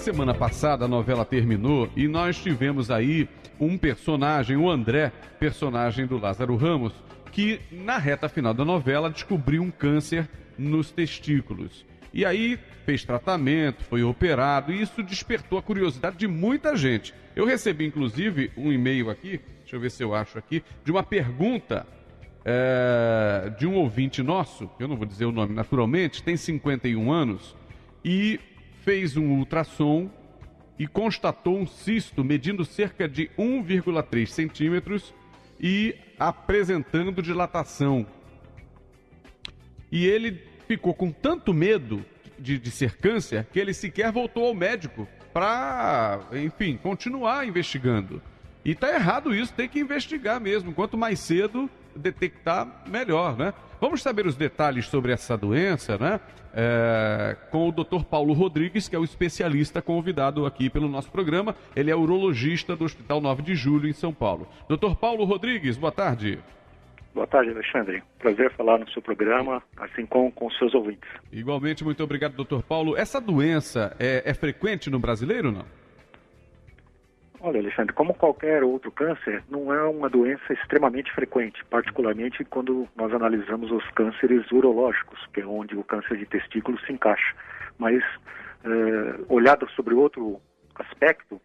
semana passada a novela terminou e nós tivemos aí um personagem, o André, personagem do Lázaro Ramos, que na reta final da novela descobriu um câncer nos testículos. E aí fez tratamento, foi operado e isso despertou a curiosidade de muita gente. Eu recebi inclusive um e-mail aqui, deixa eu ver se eu acho aqui, de uma pergunta de um ouvinte nosso, eu não vou dizer o nome naturalmente, tem 51 anos e fez um ultrassom e constatou um cisto medindo cerca de 1,3 centímetros e apresentando dilatação. E ele ficou com tanto medo de ser câncer que ele sequer voltou ao médico para, enfim, continuar investigando. E tá errado isso, tem que investigar mesmo. Quanto mais cedo detectar, melhor, né? Vamos saber os detalhes sobre essa doença, né? Com o Dr. Paulo Rodrigues, que é o especialista convidado aqui pelo nosso programa. Ele é urologista do Hospital 9 de Julho, em São Paulo. Dr. Paulo Rodrigues, boa tarde. Boa tarde, Alexandre. Prazer falar no seu programa, assim como com os seus ouvintes. Igualmente, muito obrigado, Dr. Paulo. Essa doença é frequente no brasileiro ou não? Olha, Alexandre, como qualquer outro câncer, não é uma doença extremamente frequente, particularmente quando nós analisamos os cânceres urológicos, que é onde o câncer de testículo se encaixa. Mas, olhado sobre outro aspecto,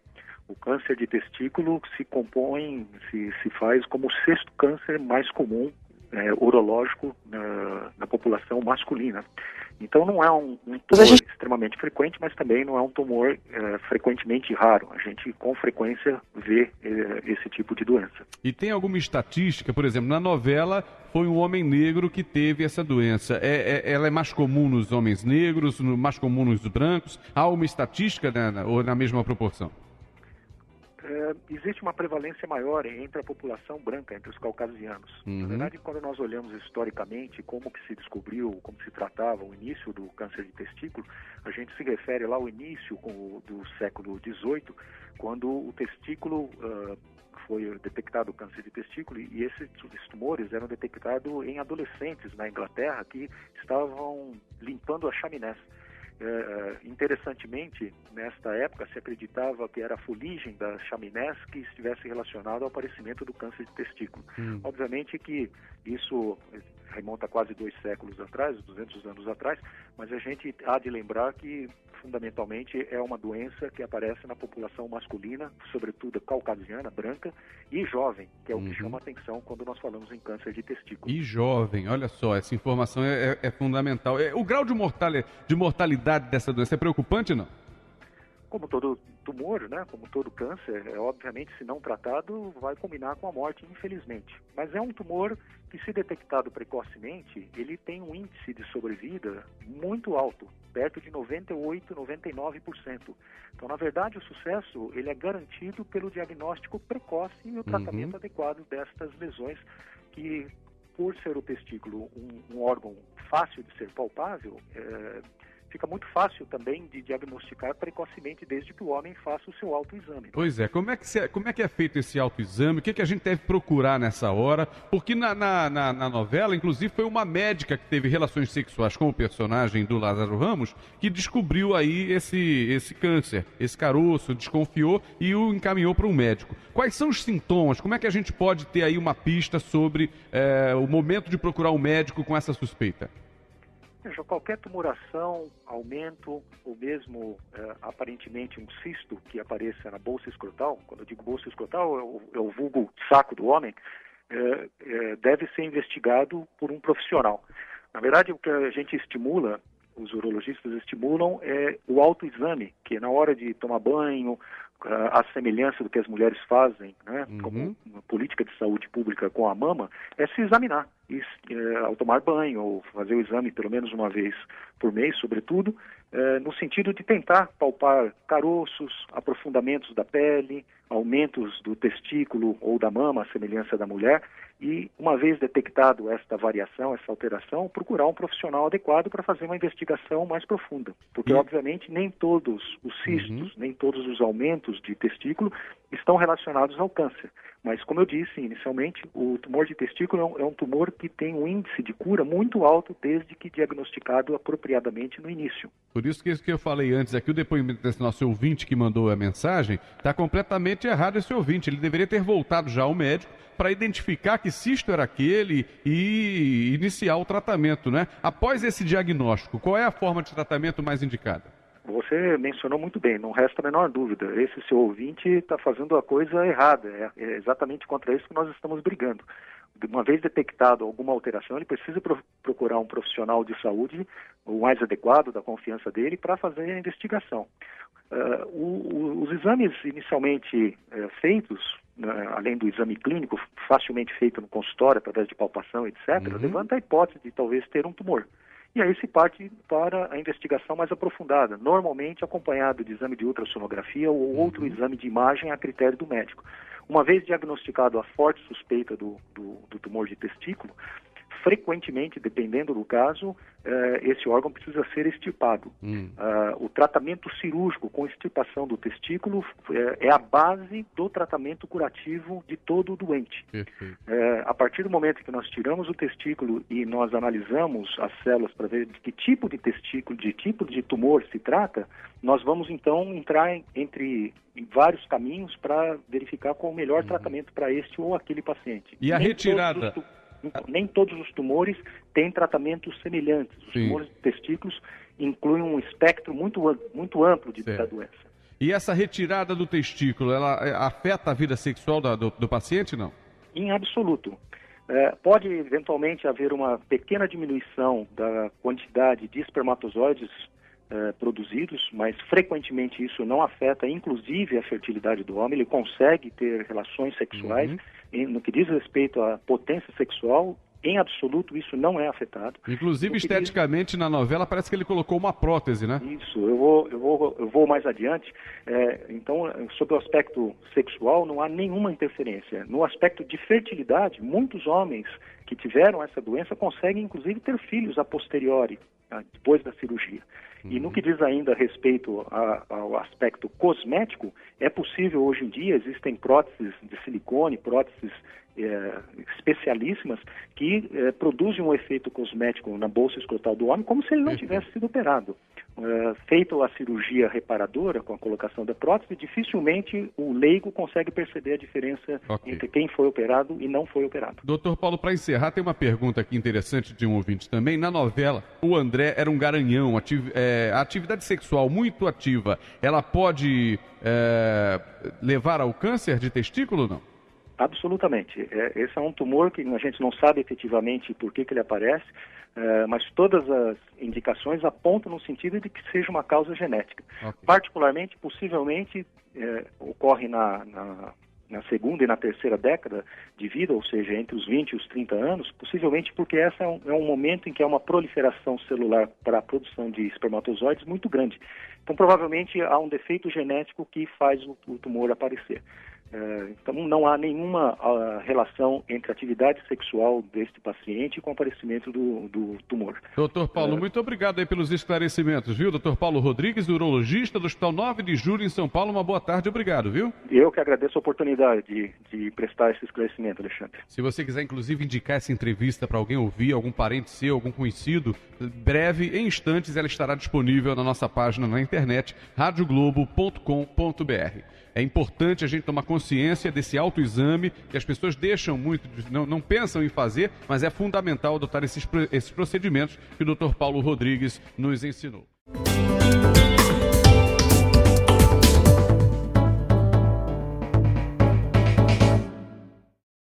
o câncer de testículo se compõe, se faz como o sexto câncer mais comum urológico na população masculina. Então não é um tumor extremamente frequente, mas também não é um tumor frequentemente raro. A gente com frequência vê esse tipo de doença. E tem alguma estatística, por exemplo, na novela foi um homem negro que teve essa doença. Ela é mais comum nos homens negros, mais comum nos brancos? Há uma estatística ou na mesma proporção? Existe uma prevalência maior entre a população branca, entre os caucasianos. Na verdade, quando nós olhamos historicamente como que se descobriu, como se tratava o início do câncer de testículo, a gente se refere lá ao início do século XVIII, quando o testículo foi detectado o câncer de testículo, e esses tumores eram detectados em adolescentes na Inglaterra que estavam limpando a chaminés. Interessantemente, nesta época se acreditava que era a fuligem das chaminés que estivesse relacionado ao aparecimento do câncer de testículo. Obviamente que isso remonta a quase 2 séculos atrás, 200 anos atrás, mas a gente há de lembrar que fundamentalmente é uma doença que aparece na população masculina, sobretudo caucasiana, branca e jovem, que é o que chama a atenção quando nós falamos em câncer de testículo. E jovem, olha só, essa informação é fundamental. O grau de mortalidade dessa doença é preocupante, não? Como todo tumor, né, como todo câncer, obviamente, se não tratado, vai combinar com a morte, infelizmente. Mas é um tumor que, se detectado precocemente, ele tem um índice de sobrevida muito alto, perto de 98%, 99%. Então, na verdade, o sucesso ele é garantido pelo diagnóstico precoce e o tratamento adequado destas lesões que, por ser o testículo um órgão fácil de ser palpável, fica muito fácil também de diagnosticar precocemente desde que o homem faça o seu autoexame. Pois é, como é que é feito esse autoexame? O que a gente deve procurar nessa hora? Porque na novela, inclusive, foi uma médica que teve relações sexuais com o personagem do Lázaro Ramos que descobriu aí esse câncer, esse caroço, desconfiou e o encaminhou para um médico. Quais são os sintomas? Como é que a gente pode ter aí uma pista sobre o momento de procurar um médico com essa suspeita? Veja, qualquer tumoração, aumento ou mesmo aparentemente um cisto que apareça na bolsa escrotal, quando eu digo bolsa escrotal é o vulgo saco do homem, deve ser investigado por um profissional. Na verdade, o que a gente estimula, os urologistas estimulam, é o autoexame, que na hora de tomar banho, a semelhança do que as mulheres fazem, né, como uma política de saúde pública com a mama, é se examinar. Ao tomar banho, ou fazer o exame pelo menos uma vez por mês, sobretudo, no sentido de tentar palpar caroços, aprofundamentos da pele, aumentos do testículo ou da mama, à semelhança da mulher, e uma vez detectado esta variação, essa alteração, procurar um profissional adequado para fazer uma investigação mais profunda. Porque, obviamente, nem todos os cistos, nem todos os aumentos de testículo estão relacionados ao câncer. Mas, como eu disse inicialmente, o tumor de testículo é um tumor que tem um índice de cura muito alto desde que diagnosticado apropriadamente no início. Por isso que eu falei antes aqui, o depoimento desse nosso ouvinte que mandou a mensagem, está completamente errado esse ouvinte. Ele deveria ter voltado já ao médico para identificar que cisto era aquele e iniciar o tratamento, né? Após esse diagnóstico, qual é a forma de tratamento mais indicada? Você mencionou muito bem, não resta a menor dúvida. Esse seu ouvinte está fazendo a coisa errada. É exatamente contra isso que nós estamos brigando. Uma vez detectado alguma alteração, ele precisa procurar um profissional de saúde, o mais adequado, da confiança dele, para fazer a investigação. Os exames inicialmente feitos, além do exame clínico, facilmente feito no consultório, através de palpação, etc., levanta a hipótese de talvez ter um tumor. E aí se parte para a investigação mais aprofundada, normalmente acompanhado de exame de ultrassonografia ou outro exame de imagem a critério do médico. Uma vez diagnosticado a forte suspeita do tumor de testículo, frequentemente, dependendo do caso, esse órgão precisa ser extirpado. O tratamento cirúrgico com extirpação do testículo é a base do tratamento curativo de todo o doente. A partir do momento que nós tiramos o testículo e nós analisamos as células para ver de que tipo de testículo, de tipo de tumor se trata, nós vamos então entrar em vários caminhos para verificar qual o melhor tratamento para este ou aquele paciente. E a retirada... Nem todos os tumores têm tratamentos semelhantes. Os tumores de testículos incluem um espectro muito amplo da doença. E essa retirada do testículo, ela afeta a vida sexual do paciente, não? Em absoluto. Pode eventualmente haver uma pequena diminuição da quantidade de espermatozoides produzidos, mas frequentemente isso não afeta, inclusive, a fertilidade do homem. Ele consegue ter relações sexuais. No que diz respeito à potência sexual, em absoluto isso não é afetado. Inclusive, esteticamente, na novela, parece que ele colocou uma prótese, né? Isso, eu vou mais adiante. Então, sobre o aspecto sexual, não há nenhuma interferência. No aspecto de fertilidade, muitos homens que tiveram essa doença conseguem, inclusive, ter filhos a posteriori, depois da cirurgia. E no que diz ainda a respeito ao aspecto cosmético, é possível hoje em dia, existem próteses de silicone, próteses especialíssimas que produzem um efeito cosmético na bolsa escrotal do homem como se ele não tivesse sido operado. Feito a cirurgia reparadora com a colocação da prótese, dificilmente o leigo consegue perceber a diferença entre quem foi operado e não foi operado. Doutor Paulo, para encerrar, tem uma pergunta aqui interessante de um ouvinte também. Na novela, o André era um garanhão, a atividade sexual muito ativa, ela pode levar ao câncer de testículo ou não? Absolutamente. Esse é um tumor que a gente não sabe efetivamente por que ele aparece, mas todas as indicações apontam no sentido de que seja uma causa genética. Particularmente, possivelmente, ocorre na segunda e na terceira década de vida, ou seja, entre os 20 e os 30 anos, possivelmente porque esse é um momento em que há uma proliferação celular para a produção de espermatozoides muito grande. Então, provavelmente, há um defeito genético que faz o tumor aparecer. Então, não há nenhuma relação entre a atividade sexual deste paciente com o aparecimento do tumor. Doutor Paulo, muito obrigado aí pelos esclarecimentos, viu? Doutor Paulo Rodrigues, urologista do Hospital 9 de Julho, em São Paulo. Uma boa tarde, obrigado, viu? Eu que agradeço a oportunidade de prestar esse esclarecimento, Alexandre. Se você quiser, inclusive, indicar essa entrevista para alguém ouvir, algum parente seu, algum conhecido, breve, em instantes, ela estará disponível na nossa página na internet, radioglobo.com.br. É importante a gente tomar consciência desse autoexame que as pessoas deixam muito, não pensam em fazer, mas é fundamental adotar esses procedimentos que o Dr. Paulo Rodrigues nos ensinou.